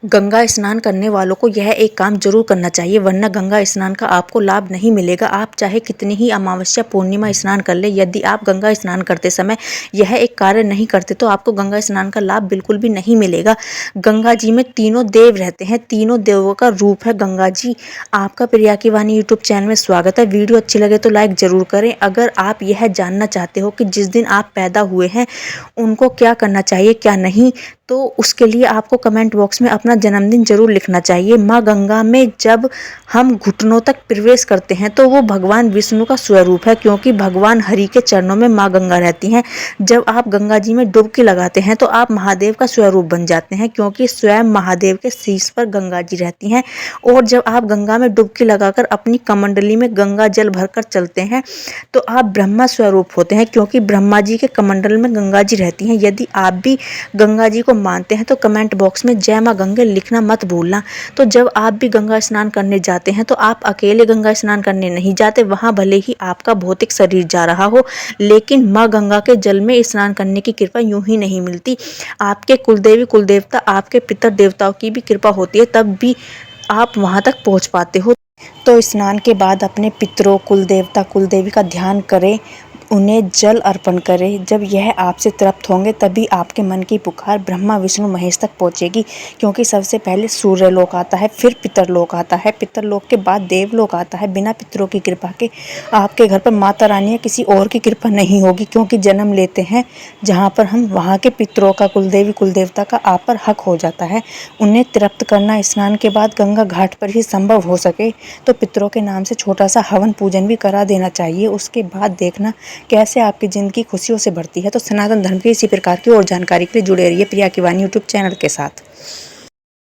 गंगा स्नान करने वालों को यह एक काम जरूर करना चाहिए, वरना गंगा स्नान का आपको लाभ नहीं मिलेगा। आप चाहे कितनी ही अमावस्या पूर्णिमा स्नान कर ले, यदि आप गंगा स्नान करते समय यह एक कार्य नहीं करते तो आपको गंगा स्नान का लाभ बिल्कुल भी नहीं मिलेगा। गंगा जी में तीनों देव रहते हैं, तीनों देवों का रूप है गंगा जी। आपका प्रिया की वाणी यूट्यूब चैनल में स्वागत है। वीडियो अच्छी लगे तो लाइक जरूर करें। अगर आप यह जानना चाहते हो कि जिस दिन आप पैदा हुए हैं उनको क्या करना चाहिए क्या नहीं, तो उसके लिए आपको कमेंट बॉक्स में अपना जन्मदिन जरूर लिखना चाहिए। माँ गंगा में जब हम घुटनों तक प्रवेश करते हैं तो वो भगवान विष्णु का स्वरूप है, क्योंकि भगवान हरि के चरणों में माँ गंगा रहती हैं। जब आप गंगा जी में डुबकी लगाते हैं तो आप महादेव का स्वरूप बन जाते हैं, क्योंकि स्वयं महादेव के शीश पर गंगा जी रहती हैं। और जब आप गंगा में डुबकी लगाकर अपनी कमंडली में गंगा जल भरकर चलते हैं तो आप ब्रह्मा स्वरूप होते हैं, क्योंकि ब्रह्मा जी के कमंडल में गंगा जी रहती हैं। यदि आप भी गंगा जी को मानते हैं तो कमेंट बॉक्स में जय मां गंगे लिखना मत भूलना। तो जब आप भी गंगा स्नान करने जाते हैं तो आप अकेले गंगा स्नान करने नहीं जाते। वहां भले ही आपका भौतिक शरीर जा रहा हो, लेकिन मां गंगा के जल में स्नान करने की कृपा यूं ही नहीं मिलती। आपके कुलदेवी कुलदेवता, आपके पितर देवताओं की भी कृपा होती है, तब भी आप वहां तक पहुंच पाते हो। तो स्नान के बाद अपने पितरों, कुलदेवता कुलदेवी का ध्यान करें, उन्हें जल अर्पण करें। जब यह आपसे तृप्त होंगे तभी आपके मन की पुकार ब्रह्मा विष्णु महेश तक पहुंचेगी, क्योंकि सबसे पहले सूर्य लोक आता है, फिर पितरलोक आता है, पितरलोक के बाद देवलोक आता है। बिना पितरों की कृपा के आपके घर पर माता रानी या किसी और की कृपा नहीं होगी, क्योंकि जन्म लेते हैं जहाँ पर हम वहाँ के पितरों का, कुलदेवी कुलदेवता का आप पर हक हो जाता है। उन्हें तृप्त करना स्नान के बाद गंगा घाट पर ही संभव हो सके तो पितरों के नाम से छोटा सा हवन पूजन भी करा देना चाहिए। उसके बाद देखना कैसे आपकी ज़िंदगी खुशियों से भरती है। तो सनातन धर्म की इसी प्रकार की और जानकारी के लिए जुड़े रहिए प्रिया की वाणी यूट्यूब चैनल के साथ।